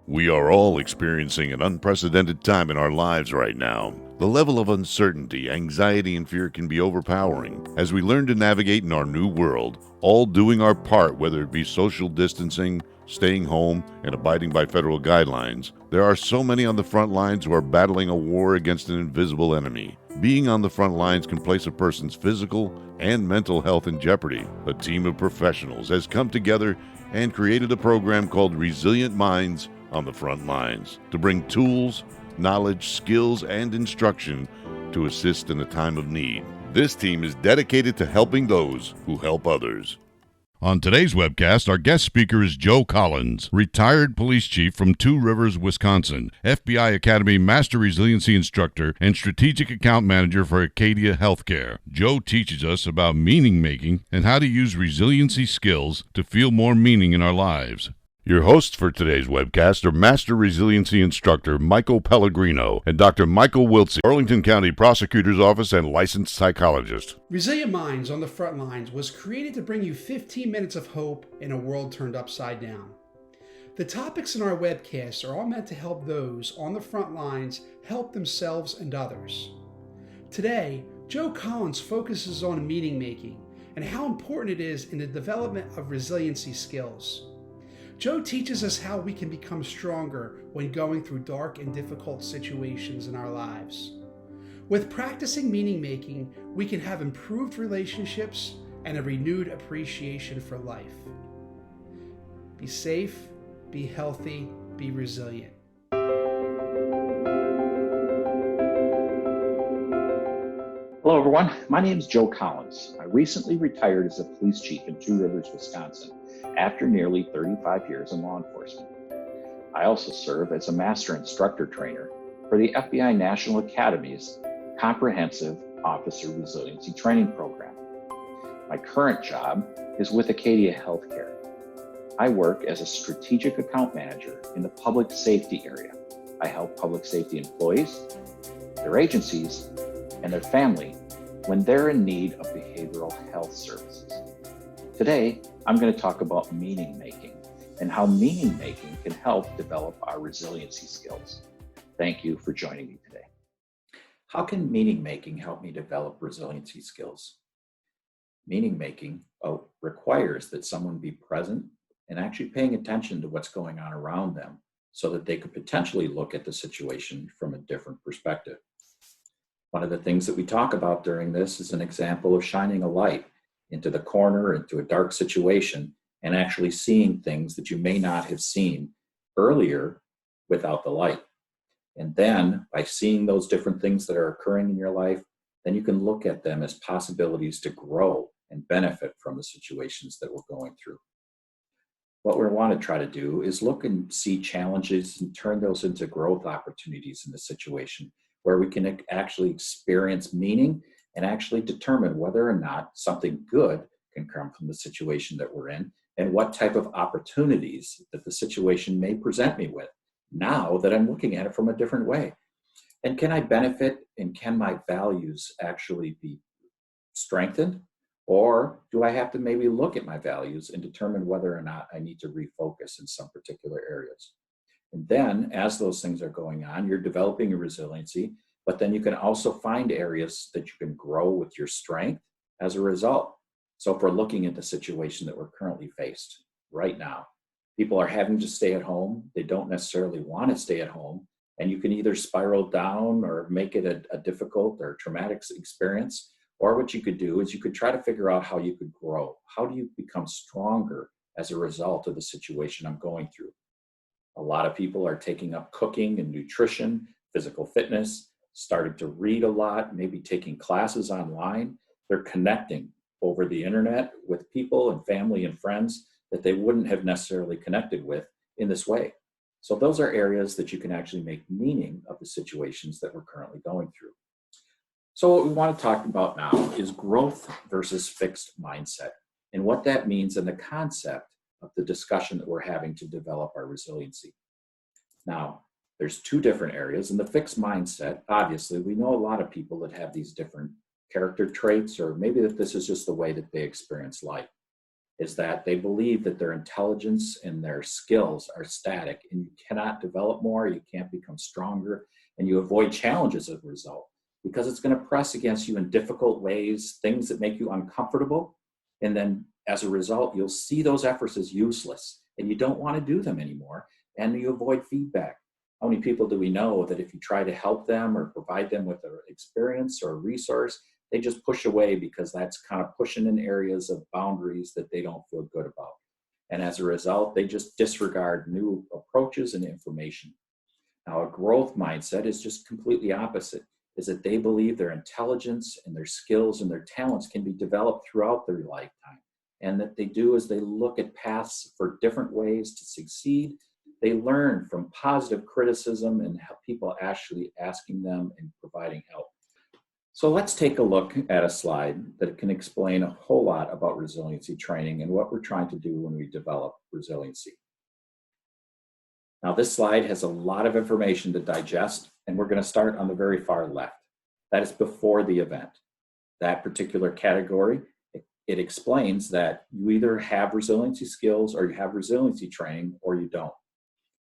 We are all experiencing an unprecedented time in our lives right now. The level of uncertainty, anxiety, and fear can be overpowering as we learn to navigate in our new world, all doing our part, whether it be social distancing, staying home, and abiding by federal guidelines. There are so many on the front lines who are battling a war against an invisible enemy. Being on the front lines can place a person's physical and mental health in jeopardy. A team of professionals has come together and created a program called Resilient Minds on the Front Lines to bring tools, knowledge, skills, and instruction to assist in a time of need. This team is dedicated to helping those who help others. On today's webcast, our guest speaker is Joe Collins, retired police chief from Two Rivers, Wisconsin, FBI Academy Master Resiliency Instructor, and Strategic Account Manager for Acadia Healthcare. Joe teaches us about meaning making and how to use resiliency skills to feel more meaning in our lives. Your hosts for today's webcast are Master Resiliency Instructor Michael Pellegrino and Dr. Michael Wiltsey, Arlington County Prosecutor's Office and licensed psychologist. Resilient Minds on the Front Lines was created to bring you 15 minutes of hope in a world turned upside down. The topics in our webcast are all meant to help those on the front lines help themselves and others. Today, Joe Collins focuses on meaning making and how important it is in the development of resiliency skills. Joe teaches us how we can become stronger when going through dark and difficult situations in our lives. With practicing meaning making, we can have improved relationships and a renewed appreciation for life. Be safe, be healthy, be resilient. Hello, everyone. My name is Joe Collins. I recently retired as a police chief in Two Rivers, Wisconsin, after nearly 35 years in law enforcement. I also serve as a master instructor trainer for the FBI National Academy's Comprehensive Officer Resiliency Training Program. My current job is with Acadia Healthcare. I work as a strategic account manager in the public safety area. I help public safety employees, their agencies, and their family when they're in need of behavioral health services. Today, I'm going to talk about meaning making and how meaning making can help develop our resiliency skills. Thank you for joining me today. How can meaning making help me develop resiliency skills? Meaning making requires that someone be present and actually paying attention to what's going on around them so that they could potentially look at the situation from a different perspective. One of the things that we talk about during this is an example of shining a light into the corner, into a dark situation, and actually seeing things that you may not have seen earlier without the light. And then by seeing those different things that are occurring in your life, then you can look at them as possibilities to grow and benefit from the situations that we're going through. What we want to try to do is look and see challenges and turn those into growth opportunities in the situation where we can actually experience meaning and actually determine whether or not something good can come from the situation that we're in and what type of opportunities that the situation may present me with now that I'm looking at it from a different way. And can I benefit and can my values actually be strengthened? Or do I have to maybe look at my values and determine whether or not I need to refocus in some particular areas? And then as those things are going on, you're developing a resiliency, but then you can also find areas that you can grow with your strength as a result. So if we're looking at the situation that we're currently faced right now, people are having to stay at home. They don't necessarily want to stay at home. And you can either spiral down or make it a difficult or traumatic experience. Or what you could do is you could try to figure out how you could grow. How do you become stronger as a result of the situation I'm going through? A lot of people are taking up cooking and nutrition, physical fitness, starting to read a lot, maybe taking classes online. They're connecting over the internet with people and family and friends that they wouldn't have necessarily connected with in this way. So those are areas that you can actually make meaning of the situations that we're currently going through. So what we want to talk about now is growth versus fixed mindset and what that means in the concept of the discussion that we're having to develop our resiliency. Now, there's two different areas. In the fixed mindset, obviously, we know a lot of people that have these different character traits, or maybe that this is just the way that they experience life. is that they believe that their intelligence and their skills are static and you cannot develop more, you can't become stronger, and you avoid challenges as a result because it's going to press against you in difficult ways, things that make you uncomfortable. And then as a result, you'll see those efforts as useless and you don't want to do them anymore, and you avoid feedback. How many people do we know that if you try to help them or provide them with an experience or a resource, they just push away because that's kind of pushing in areas of boundaries that they don't feel good about. And as a result, they just disregard new approaches and information. Now, a growth mindset is just completely opposite, is that they believe their intelligence and their skills and their talents can be developed throughout their lifetime. And that they do is they look at paths for different ways to succeed. They learn from positive criticism and people actually asking them and providing help. So let's take a look at a slide that can explain a whole lot about resiliency training and what we're trying to do when we develop resiliency. Now, this slide has a lot of information to digest, and we're going to start on the very far left. That is before the event. That particular category, it explains that you either have resiliency skills or you have resiliency training or you don't.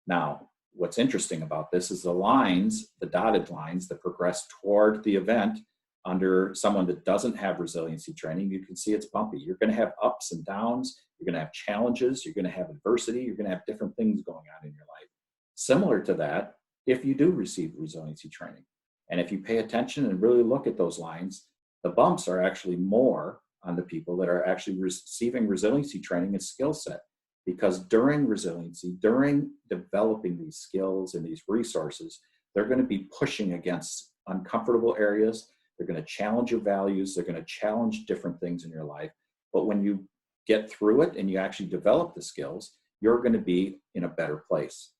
Now, what's interesting about this is the lines, the dotted lines that progress toward the event under someone that doesn't have resiliency training, you can see it's bumpy. You're going to have ups and downs. You're going to have challenges. You're going to have adversity. You're going to have different things going on in your life. Similar to that, if you do receive resiliency training. And if you pay attention and really look at those lines, the bumps are actually more on the people that are actually receiving resiliency training and skill set. Because during resiliency, during developing these skills and these resources, they're going to be pushing against uncomfortable areas. They're going to challenge your values. They're going to challenge different things in your life. But when you get through it and you actually develop the skills, you're going to be in a better place.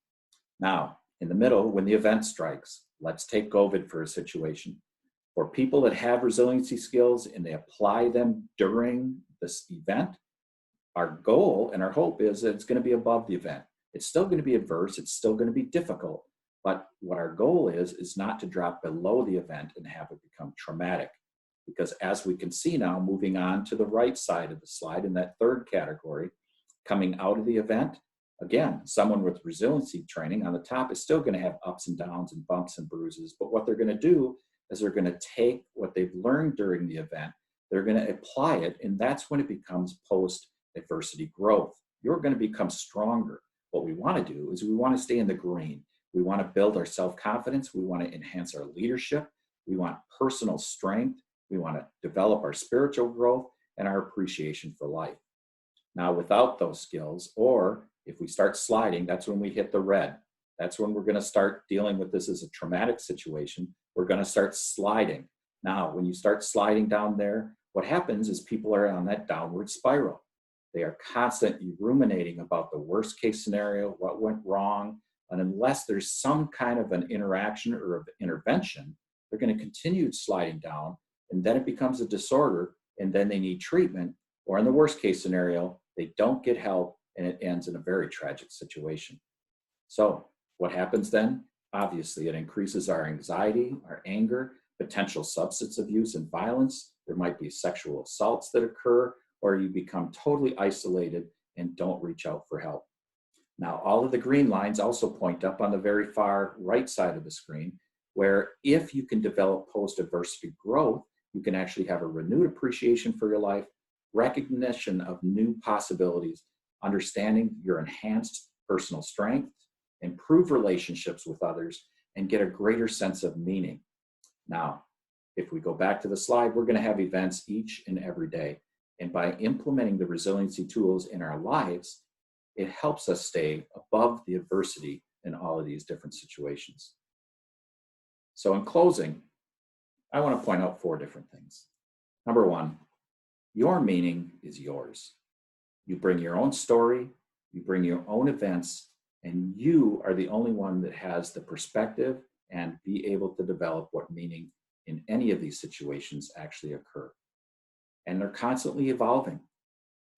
Now, in the middle, when the event strikes, let's take COVID for a situation. For people that have resiliency skills and they apply them during this event, our goal and our hope is that it's going to be above the event. It's still going to be adverse. It's still going to be difficult. But what our goal is not to drop below the event and have it become traumatic. Because as we can see now, moving on to the right side of the slide in that third category, coming out of the event, again, someone with resiliency training on the top is still going to have ups and downs and bumps and bruises. But what they're going to do is they're going to take what they've learned during the event, they're going to apply it, and that's when it becomes post-adversity growth. You're going to become stronger. What we want to do is we want to stay in the green. We want to build our self-confidence. We want to enhance our leadership. We want personal strength. We want to develop our spiritual growth and our appreciation for life. Now, without those skills, or if we start sliding, that's when we hit the red. That's when we're going to start dealing with this as a traumatic situation. We're going to start sliding. Now, when you start sliding down there, what happens is people are on that downward spiral. They are constantly ruminating about the worst case scenario, what went wrong. And unless there's some kind of an interaction or intervention, they're going to continue sliding down. And then it becomes a disorder. And then they need treatment. Or in the worst case scenario, they don't get help and it ends in a very tragic situation. So what happens then? Obviously, it increases our anxiety, our anger, potential substance abuse and violence. There might be sexual assaults that occur, or you become totally isolated and don't reach out for help. Now, all of the green lines also point up on the very far right side of the screen, where if you can develop post-adversity growth, you can actually have a renewed appreciation for your life, recognition of new possibilities, understanding your enhanced personal strength, improve relationships with others, and get a greater sense of meaning. Now, if we go back to the slide, we're going to have events each and every day. And by implementing the resiliency tools in our lives, it helps us stay above the adversity in all of these different situations. So in closing, I want to point out 4 different things. Number 1, your meaning is yours. You bring your own story, you bring your own events, and you are the only one that has the perspective and be able to develop what meaning in any of these situations actually occur. And they're constantly evolving.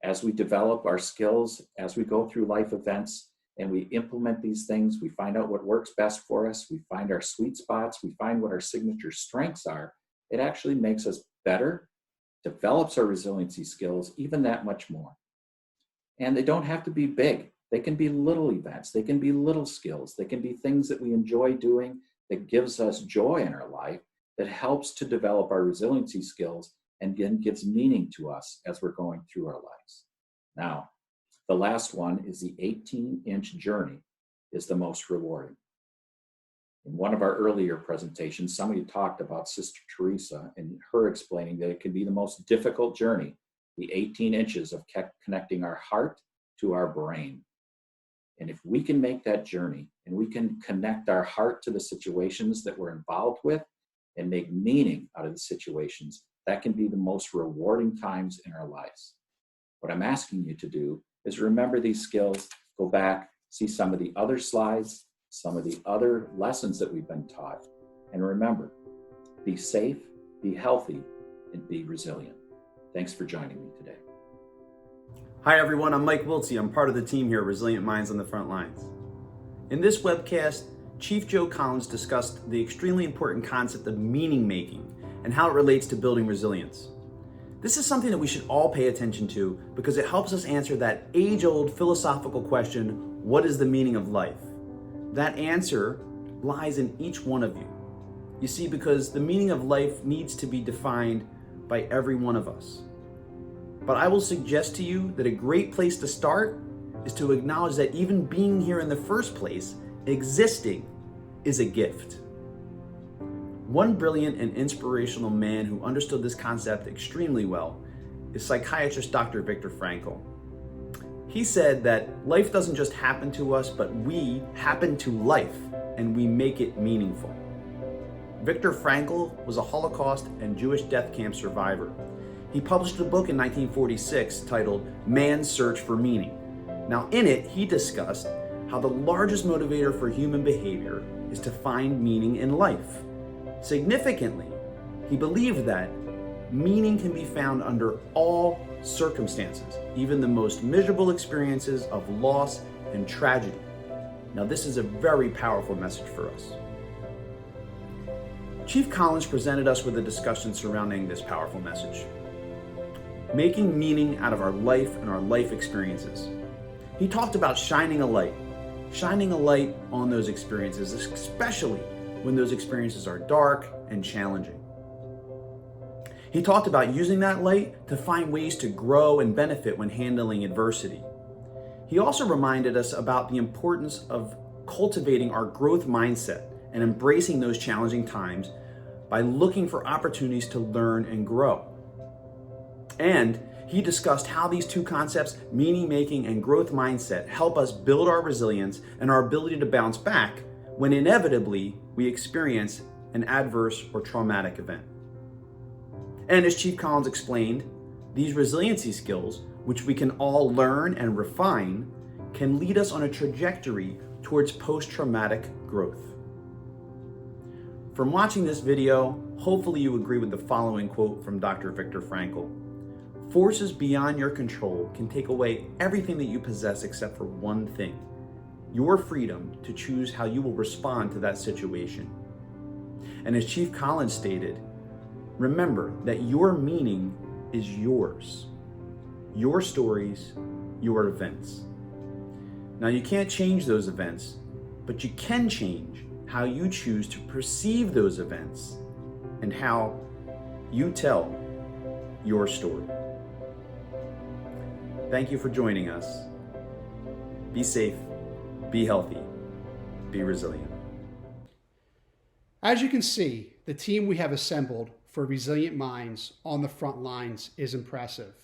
As we develop our skills, as we go through life events, and we implement these things, we find out what works best for us, we find our sweet spots, we find what our signature strengths are, it actually makes us better, develops our resiliency skills even that much more. And they don't have to be big. They can be little events. They can be little skills. They can be things that we enjoy doing that gives us joy in our life, that helps to develop our resiliency skills and again gives meaning to us as we're going through our lives. Now, the last one is the 18-inch journey is the most rewarding. In one of our earlier presentations, somebody talked about Sister Teresa and her explaining that it can be the most difficult journey, the 18 inches of connecting our heart to our brain. And if we can make that journey and we can connect our heart to the situations that we're involved with and make meaning out of the situations, that can be the most rewarding times in our lives. What I'm asking you to do is remember these skills, go back, see some of the other slides, some of the other lessons that we've been taught, and remember, be safe, be healthy, and be resilient. Thanks for joining me today. Hi everyone, I'm Mike Wiltsey. I'm part of the team here at Resilient Minds on the Front Lines. In this webcast, Chief Joe Collins discussed the extremely important concept of meaning making and how it relates to building resilience. This is something that we should all pay attention to because it helps us answer that age-old philosophical question, what is the meaning of life? That answer lies in each one of you. You see, because the meaning of life needs to be defined by every one of us. But I will suggest to you that a great place to start is to acknowledge that even being here in the first place, existing, is a gift. One brilliant and inspirational man who understood this concept extremely well is psychiatrist Dr. Viktor Frankl. He said that life doesn't just happen to us, but we happen to life and we make it meaningful. Viktor Frankl was a Holocaust and Jewish death camp survivor. He published a book in 1946 titled Man's Search for Meaning. Now in it, he discussed how the largest motivator for human behavior is to find meaning in life. Significantly, he believed that meaning can be found under all circumstances, even the most miserable experiences of loss and tragedy. Now, this is a very powerful message for us. Chief Collins presented us with a discussion surrounding this powerful message. Making meaning out of our life and our life experiences. He talked about shining a light on those experiences, especially when those experiences are dark and challenging. He talked about using that light to find ways to grow and benefit when handling adversity. He also reminded us about the importance of cultivating our growth mindset and embracing those challenging times by looking for opportunities to learn and grow. And he discussed how these two concepts, meaning making and growth mindset, help us build our resilience and our ability to bounce back when inevitably we experience an adverse or traumatic event. And as Chief Collins explained, these resiliency skills, which we can all learn and refine, can lead us on a trajectory towards post-traumatic growth. From watching this video, hopefully you agree with the following quote from Dr. Viktor Frankl. Forces beyond your control can take away everything that you possess except for one thing, your freedom to choose how you will respond to that situation. And as Chief Collins stated, remember that your meaning is yours, your stories, your events. Now you can't change those events, but you can change how you choose to perceive those events and how you tell your story. Thank you for joining us. Be safe, be healthy, be resilient. As you can see, the team we have assembled for Resilient Minds on the Front Lines is impressive.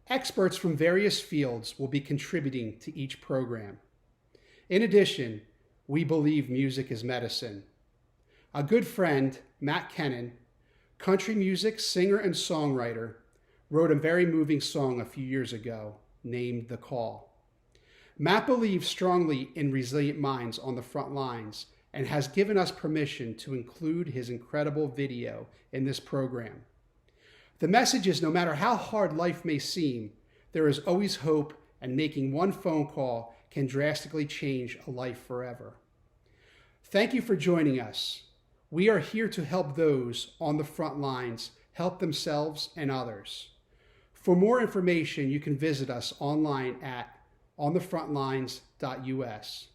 Experts from various fields will be contributing to each program. In addition, we believe music is medicine. A good friend, Matt Kennan, country music singer and songwriter, wrote a very moving song a few years ago named The Call. Matt believes strongly in Resilient Minds on the Front Lines and has given us permission to include his incredible video in this program. The message is, no matter how hard life may seem, there is always hope, and making one phone call can drastically change a life forever. Thank you for joining us. We are here to help those on the front lines help themselves and others. For more information, you can visit us online at onthefrontlines.us.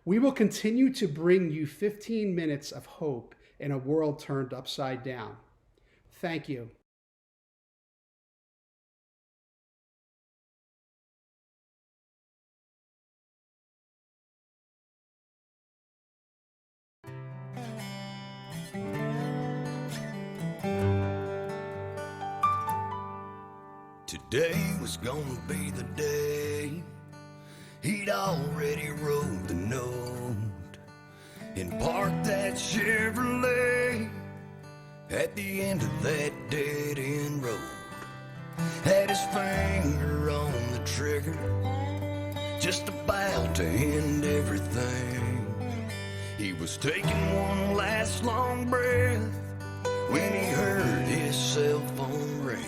We will continue to bring you 15 minutes of hope in a world turned upside down. Thank you. Today was gonna be the day. He'd already wrote the note and parked that Chevrolet at the end of that dead-end road. Had his finger on the trigger, just about to end everything. He was taking one last long breath when he heard his cell phone ring.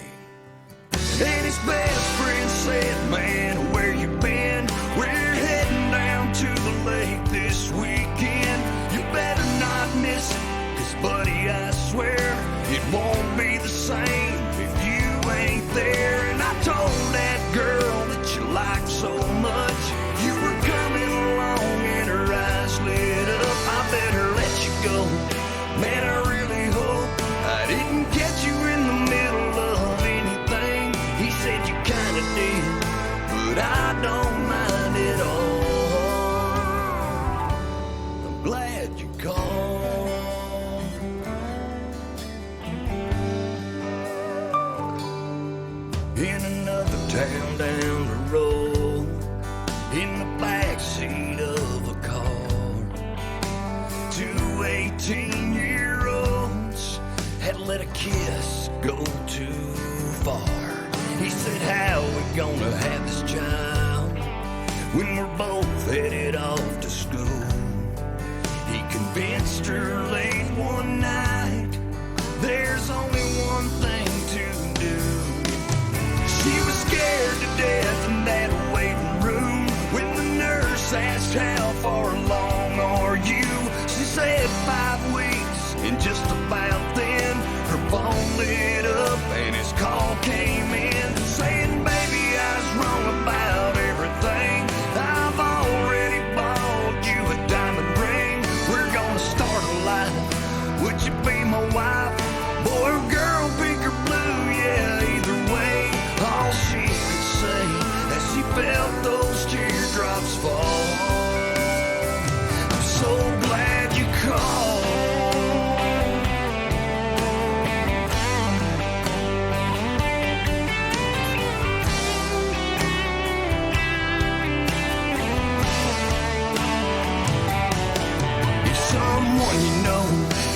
And his best friend said, "Man, where you been? We're heading down to the lake this weekend. You better not miss it, 'cause buddy, I swear it won't be the same if you ain't there." And I told that girl that you liked so much, you were coming along and her eyes lit up. I better let you go. Man, I really hope I didn't catch you in the middle of anything. He said you kinda did, but I don't mind at all. I'm glad you called. In another town down the road, in the backseat of a car, 2 18-year-olds had let a kiss go too far. He said, "How we gonna have this child when we're both headed off to school?" He convinced her late one night, there's only one thing to do. She was scared to death in that waiting room when the nurse asked, "How far along are you?" She said 5 weeks, and just about then her phone lit up and his call came in saying, "Baby, I was wrong about everything. I've already bought you a diamond ring. We're gonna start a life. Would you be my wife? Boy or girl, pink or blue, yeah, either way." All she could say as she felt those teardrops fall, "I'm so glad you called." Someone you know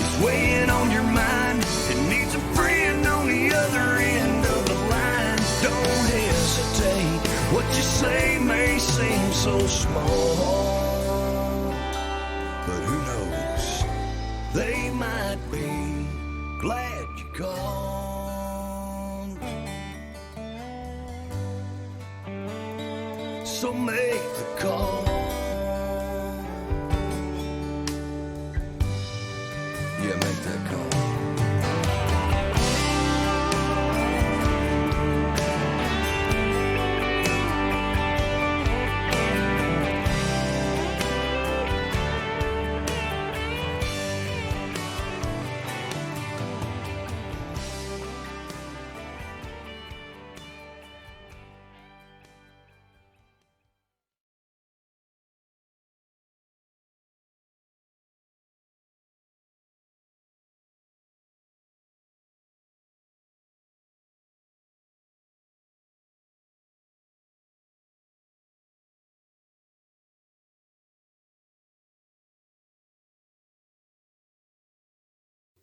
is weighing on your mind and needs a friend on the other end of the line. Don't hesitate. What you say may seem so small, but who knows? They might be glad you called. So make the call. Yeah, make that call.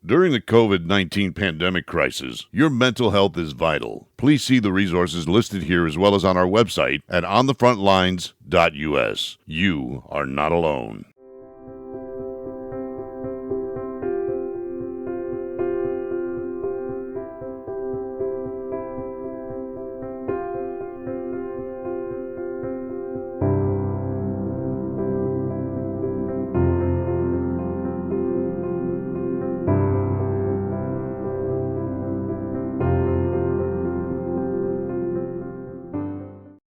During the COVID-19 pandemic crisis, your mental health is vital. Please see the resources listed here as well as on our website at onthefrontlines.us. You are not alone.